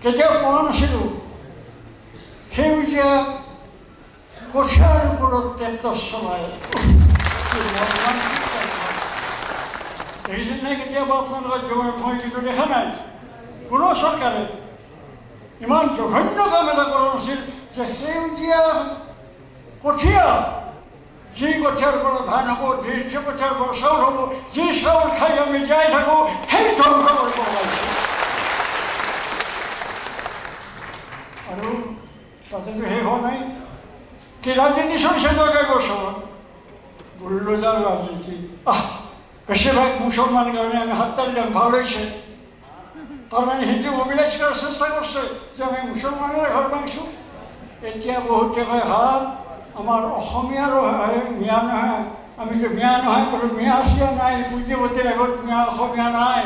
কেতিয়াও পোৱা নাছিলোঁ সেউজীয়া কঠীয়াৰ ওপৰত ট্ৰেক্টৰ চলাই। দেখিছে নাই কেতিয়াবা আপোনালোকৰ জীৱনত? মই কিন্তু দেখা নাই কোনো চৰকাৰে ইমান জঘন্য কাম এটা কৰা নাছিল যে সেউজীয়া কঠীয়া, যি কঠীয়াৰ পৰা ধান হ'ব, যি কঠীয়াৰ পৰা চাউল হ'ব, যি চাউল খাই আমি জীয়াই থাকোঁ, সেই ধ্বংস কৰিব লাগিছে। আৰু তাতেতো শেষ হোৱা নাই, কি ৰাজনীতি চলিছে দৰকাৰ বছৰত? বুলডোজাৰ ৰাজনীতি। বেছিভাগ মুছলমান কাৰণে আমি হাততালি দিম, ভাল হৈছে। তাৰমানে হিন্দু মোবিলাইজ কৰাৰ চেষ্টা কৰিছে যে আমি মুছলমানেৰে ঘৰ ভাঙিছোঁ। এতিয়া বহুতে কয় হাত আমাৰ অসমীয়াৰো মিয়া নহয়, আমিতো মিয়া নহয়, কোনো মিয়া চিয়া নাই, পুঁজিপতিৰ আগত মিয়া অসমীয়া নাই।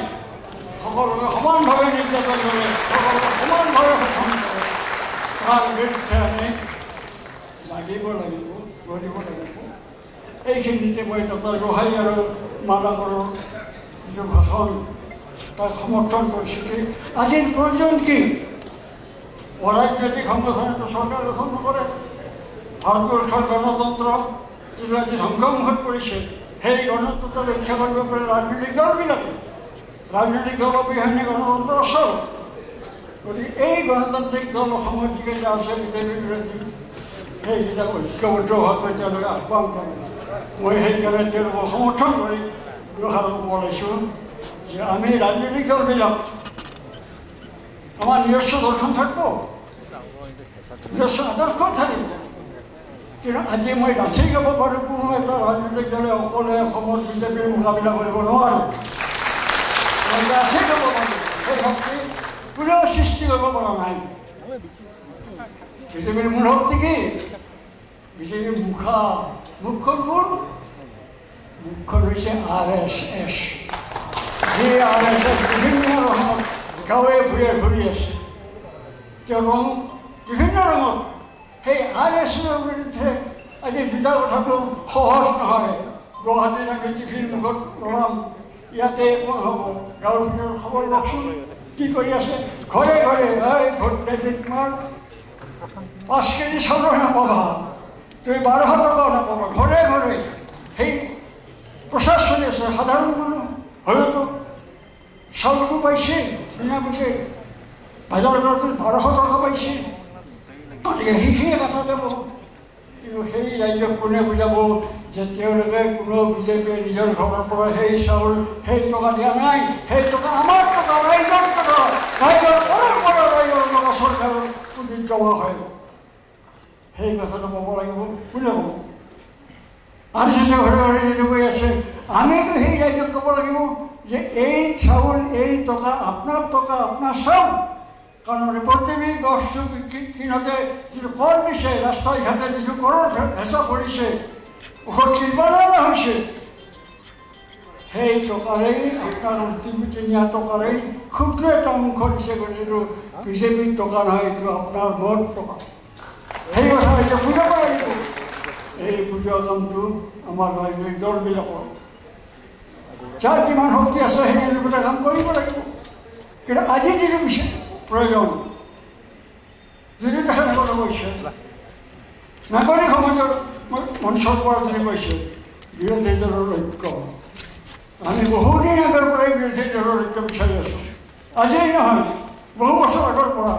সকলোকে সমানভাৱে নিৰ্যাতন কৰে, সকলোকে সমানভাৱে শোষণ কৰে। তাৰ বিৰুদ্ধে আমি জাগিব লাগিব, গঢ়িব লাগিব। এইখিনিতে মই ডক্টৰ গোহাঁই আৰু মালাকৰৰ যিটো ভাষণ তাক সমৰ্থন কৰিছোঁ। কি আজিৰ প্ৰয়োজন কি? অৰাজনৈতিক সংগঠনেতো চৰকাৰ গঠন নকৰে। ভাৰতবৰ্ষৰ গণতন্ত্ৰ যিটো আজি ধ্বংসমুখত পৰিছে, সেই গণতন্ত্ৰ ৰক্ষা কৰিব পাৰে ৰাজনৈতিক দলবিলাকে। ৰাজনৈতিক দল অবিহনে গণতন্ত্ৰ অচল। গতিকে এই গণতান্ত্ৰিক দল অসমত যিকেইটা আছে বিজেপিৰ বিৰোধী, সেইকেইটা ঐক্যবদ্ধভাৱে তেওঁলোকে আহ্বান কৰিছে। মই সেইকাৰণে তেওঁলোকক সমৰ্থন কৰি দুষাৰ ক'ব ওলাইছোঁ যে আমি ৰাজনৈতিক দলবিলাক আমাৰ নিজস্ব দৰ্শন থাকিব, নিজস্ব আদৰ্শ থাকিব। কিন্তু আজি মই ডাঠি গাব পাৰোঁ কোনো এটা ৰাজনৈতিক দলে অকলে অসমত বিজেপিৰ মোকাবিলা কৰিব নোৱাৰে। মই ডাঠি গাব পাৰোঁ, সেই শক্তি কোনেও সৃষ্টি কৰিব পৰা নাই। বিজেপিৰ মূল শক্তি কি? বিজেপিৰ মুখখন কোন? মুখখন হৈছে RSS। যি RSS বিভিন্ন ৰঙত গাঁৱে ভূঞে ঘূৰি আছে, তেওঁ বিভিন্ন ৰঙত। সেই RSSৰ বিৰুদ্ধে আজি জিতা কথাটো সহজ নহয়। গুৱাহাটীত আমি টিভিৰ মুখত ওলাম, ইয়াতে একো নহ'ব। গাঁৱৰ ভিতৰত খবৰ লওকচোন কি কৰি আছে। ঘৰে ঘৰে ভোট দিলে তোমাৰ 5 কেজি চাউল নাপাবা, তুমি 1200 টকাও নাপাবা। ঘৰে ঘৰে সেই প্ৰচাৰ চলি আছে। সাধাৰণ মানুহ হয়তো চাউলটো পাইছে বিনা পইচাই, বজাৰ কৰাটো 1200 টকা পাইছে, গতিকে সেইখিনি কথা যাব। কিন্তু সেই ৰাজ্যক কোনে বুজাব যে তেওঁলোকে কোনো বিজেপিয়ে নিজৰ ঘৰৰ পৰা সেই চাউল সেই টকা দিয়া নাই, সেই টকা আমাৰ টকা, ৰাইজৰ টকা, ৰাইজৰ পৰম্পৰা, ৰাইজৰ টকা চৰকাৰৰ পুঁজিত জমা হয়। সেই কথাটো ক'ব লাগিব। কোনে ক'ব? RSS ঘৰে ঘৰে যিটো কৈ আছে, আমিতো সেই ৰাইজক ক'ব লাগিব যে এই চাউল, এই টকা আপোনাৰ টকা, আপোনাৰ চাউল। কাৰণ প্ৰতিবিধ বস্তু কিনোতে যিটো কৰ দিছে, ৰাস্তাই ঘাটে যিটো কৰৰ হেঁচা পৰিছে, ঔষধ কিনিব লগা হৈছে, সেই টকাৰেই আপোনাৰ অন্তিমীয়া টকাৰেই ক্ষুদ্ৰ এটা অংশ দিছে। গতিকে বিজেপিৰ টকা নহয়, এইটো আপোনাৰ মোৰ টকা। সেই কথা এতিয়া বুজাব লাগিব। এই বুজোৱা কামটো আমাৰ ৰাজনৈতিক দলবিলাকৰ, যাৰ যিমান শক্তি আছে সেই এনেকুৱা কাম কৰিব লাগিব। কিন্তু আজি যিটো প্ৰয়োজন, যিটো তেখেতসকলে কৈছে, নাগৰিক সমাজৰ মঞ্চৰ পৰা যিটো কৈছে বিৰোধী দলৰ ঐক্য, আমি বহুদিন আগৰ পৰাই বিৰোধী দলৰ ঐক্য বিচাৰি আছোঁ। আজিয়েই নহয়, বহু বছৰ আগৰ পৰা।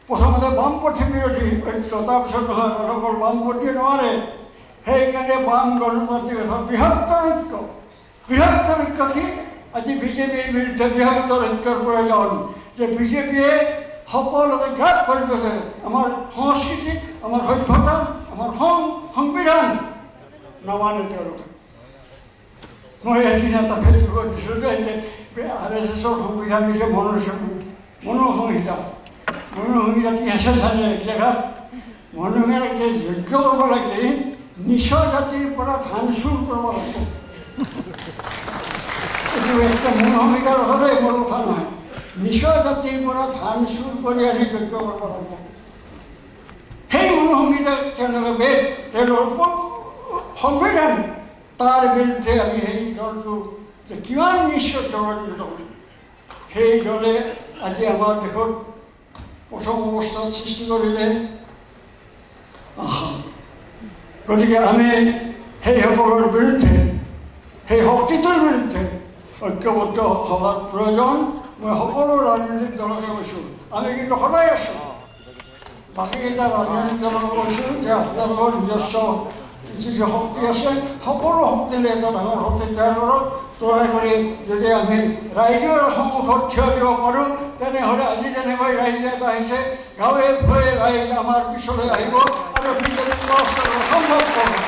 প্ৰথমতে বামপন্থী বিৰোধী ঐক্য, তাৰপিছত নহয় অকল বামপন্থী নোৱাৰে, সেইকাৰণে বাম গণতান্ত্ৰিক বৃহত্তৰ ঐক্য। বৃহত্তৰ ঐক্য কি? আজি বিজেপিৰ বিৰুদ্ধে বৃহত্তৰ ঐক্যৰ প্ৰয়োজন। যে বিজেপিয়ে সকলোকে ঘাত কৰি দিছে আমাৰ সংস্কৃতি, আমাৰ সভ্যতা, আমাৰ সংবিধান নামানে তেওঁলোকে। মই এদিন এটা ফেচবুকত দিছোঁ যে RSSৰ সংবিধান দিছে মনোসংহিতা। মনোসংহিতাত কি আছে জানে? এক জেগাত মনোসংহিতাক যে যজ্ঞ কৰিব লাগিলে নিচ জাতিৰ পৰা ধান চুৰ কৰিব লাগিব। এইটো একটা মনোসংহিতাৰ হ'লে মোৰ কথা নহয়। নিচ জাতিৰ পৰা ধান চুৰ কৰি আনি যজ্ঞ কৰিব লাগিব। সেই মনোসংহিতাক তেওঁলোকে তেওঁলোকৰ সংবিধান, তাৰ বিৰুদ্ধে আমি সেই দলটো যে কিমান নিশ্চয় জগত সেই দলে আজি আমাৰ দেশত প্ৰথম অৱস্থাত সৃষ্টি কৰিলে। গতিকে আমি সেইসকলৰ বিৰুদ্ধে, সেই শক্তিটোৰ বিৰুদ্ধে ঐক্যবদ্ধ হোৱাৰ প্ৰয়োজন। মই সকলো ৰাজনৈতিক দলকে কৈছোঁ, আমি কিন্তু সদায় আছোঁ, বাকীকেইটা ৰাজনৈতিক দলক কৈছোঁ যে আপোনালোকৰ নিজস্ব যিটো শক্তি আছে, সকলো শক্তিৰে এটা ডাঙৰ শক্তি তৈয়াৰ কৰি যদি আমি ৰাইজৰ সন্মুখত থিয় দিব পাৰোঁ, তেনেহ'লে আজি যেনেকৈ ৰাইজ এটা আহিছে, গাঁৱে ভূঞে ৰাইজ আমাৰ পিছলৈ আহিব আৰু বিজেপি সম্ভৱ হ'ব।